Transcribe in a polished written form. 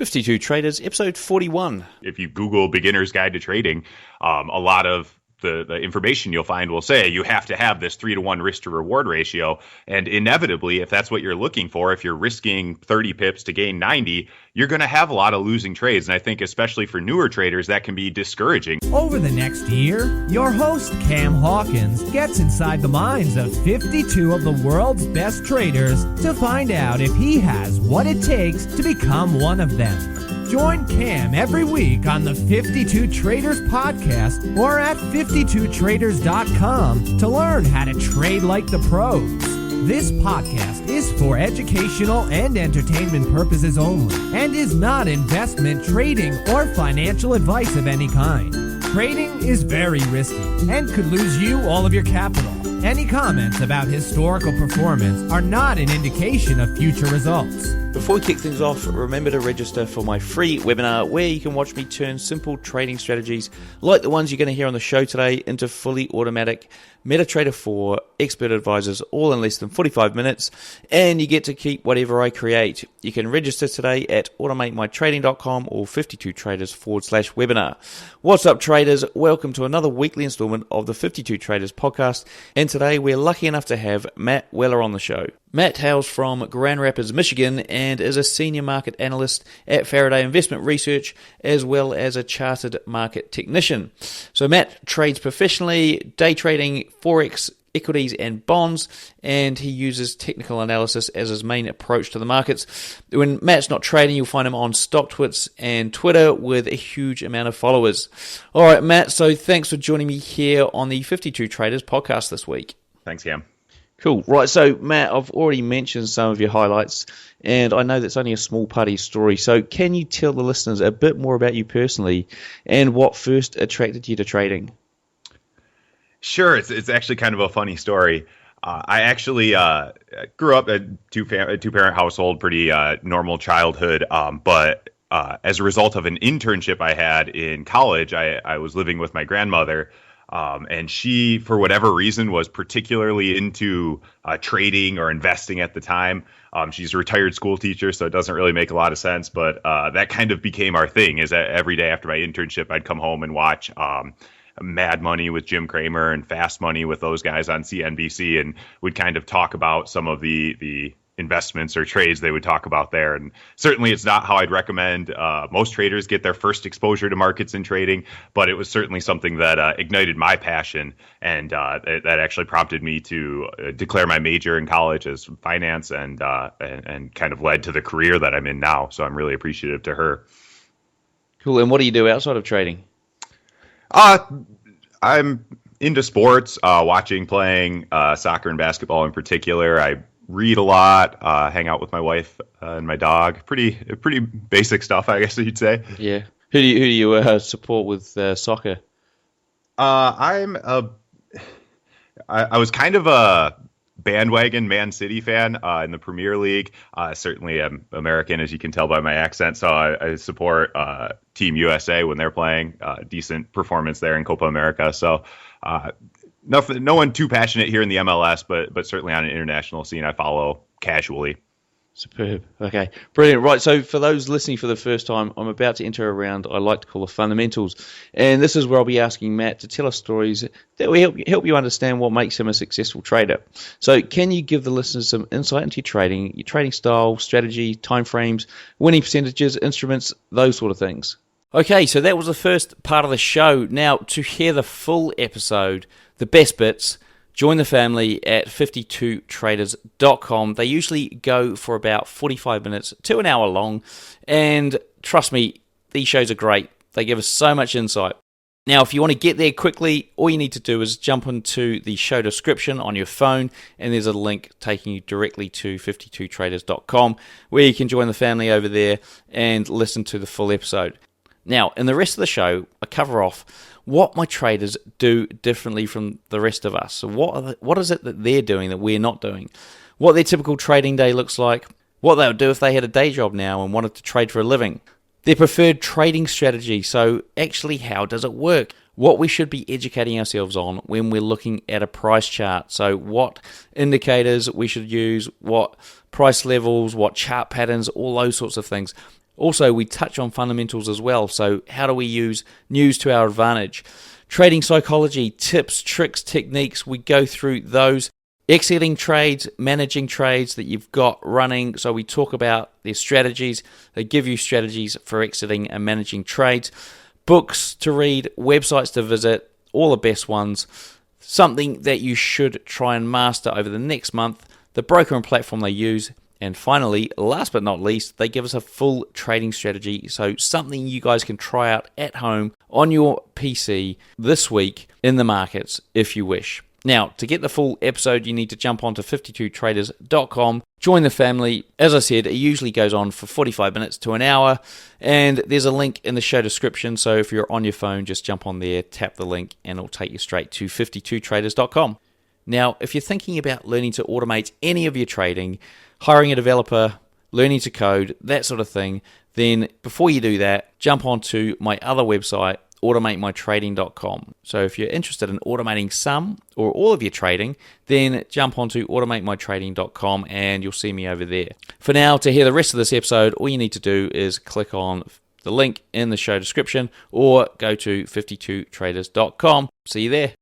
52 Traders, episode 41. If you Google Beginner's Guide to Trading, a lot of the information you'll find will say you have to have this 3-to-1 risk to reward ratio. And inevitably, if that's what you're looking for, if you're risking 30 pips to gain 90, you're going to have a lot of losing trades. And I think especially for newer traders, that can be discouraging. Over the next year, your host, Cam Hawkins, gets inside the minds of 52 of the world's best traders to find out if he has what it takes to become one of them. Join Cam every week on the 52 Traders podcast or at 52traders.com to learn how to trade like the pros. This podcast is for educational and entertainment purposes only and is not investment, trading, or financial advice of any kind. Trading is very risky and could lose you all of your capital. Any comments about historical performance are not an indication of future results. Before we kick things off, remember to register for my free webinar where you can watch me turn simple trading strategies like the ones you're going to hear on the show today into fully automatic MetaTrader 4 expert advisors all in less than 45 minutes, and you get to keep whatever I create. You can register today at automatemytrading.com or 52traders/webinar. What's up, traders? Welcome to another weekly installment of the 52 Traders podcast, and today we're lucky enough to have Matt Weller on the show. Matt hails from Grand Rapids, Michigan, and is a senior market analyst at Faraday Investment Research, as well as a chartered market technician. So Matt trades professionally, day trading, Forex, equities and bonds, and he uses technical analysis as his main approach to the markets. When Matt's not trading, you'll find him on StockTwits and Twitter with a huge amount of followers. All right, Matt, so thanks for joining me here on the 52 Traders podcast this week. Thanks, Cam. Cool. Right, so Matt, I've already mentioned some of your highlights, and I know that's only a small part of your story. So can you tell the listeners a bit more about you personally and what first attracted you to trading? Sure. It's actually kind of a funny story. I actually grew up a two-parent household, pretty normal childhood, but as a result of an internship I had in college, I was living with my grandmother. And she, for whatever reason, was particularly into trading or investing at the time. She's a retired school teacher, so it doesn't really make a lot of sense. But that kind of became our thing, is that every day after my internship, I'd come home and watch Mad Money with Jim Cramer and Fast Money with those guys on CNBC. And we'd kind of talk about some of the investments or trades they would talk about there. And certainly it's not how I'd recommend most traders get their first exposure to markets and trading, but it was certainly something that ignited my passion, and that actually prompted me to declare my major in college as finance, and kind of led to the career that I'm in now. So I'm really appreciative to her. Cool. And what do you do outside of trading? I'm into sports, watching, playing soccer and basketball in particular. I read a lot, hang out with my wife and my dog. Pretty basic stuff, I guess you'd say. Yeah. Who do you support with soccer? I was kind of a bandwagon Man City fan in the Premier League. Certainly I'm American, as you can tell by my accent, so I support Team USA when they're playing. Decent performance there in Copa America. So no one too passionate here in the MLS, but certainly on an international scene, I follow casually. Superb. Okay, brilliant. Right, so for those listening for the first time, I'm about to enter a round I like to call the fundamentals. And this is where I'll be asking Matt to tell us stories that will help you understand what makes him a successful trader. So can you give the listeners some insight into your trading style, strategy, timeframes, winning percentages, instruments, those sort of things? Okay, so that was the first part of the show. Now, to hear the full episode, the best bits, join the family at 52traders.com. They usually go for about 45 minutes to an hour long. And trust me, these shows are great. They give us so much insight. Now, if you want to get there quickly, all you need to do is jump into the show description on your phone, and there's a link taking you directly to 52traders.com, where you can join the family over there and listen to the full episode. Now, in the rest of the show, I cover off what my traders do differently from the rest of us. So what is it that they're doing that we're not doing? What their typical trading day looks like, what they would do if they had a day job now and wanted to trade for a living, their preferred trading strategy, so actually how does it work, what we should be educating ourselves on when we're looking at a price chart, so what indicators we should use, what price levels, what chart patterns, all those sorts of things. Also, we touch on fundamentals as well. So how do we use news to our advantage? Trading psychology, tips, tricks, techniques, we go through those. Exiting trades, managing trades that you've got running. So we talk about their strategies. They give you strategies for exiting and managing trades. Books to read, websites to visit, all the best ones. Something that you should try and master over the next month. The broker and platform they use. And finally, last but not least, they give us a full trading strategy. So something you guys can try out at home on your PC this week in the markets if you wish. Now, to get the full episode, you need to jump onto 52traders.com, join the family. As I said, it usually goes on for 45 minutes to an hour, and there's a link in the show description. So if you're on your phone, just jump on there, tap the link, and it'll take you straight to 52traders.com. Now, if you're thinking about learning to automate any of your trading, hiring a developer, learning to code, that sort of thing, then before you do that, jump onto my other website, automatemytrading.com. So if you're interested in automating some or all of your trading, then jump onto automatemytrading.com and you'll see me over there. For now, to hear the rest of this episode, all you need to do is click on the link in the show description or go to 52traders.com. See you there.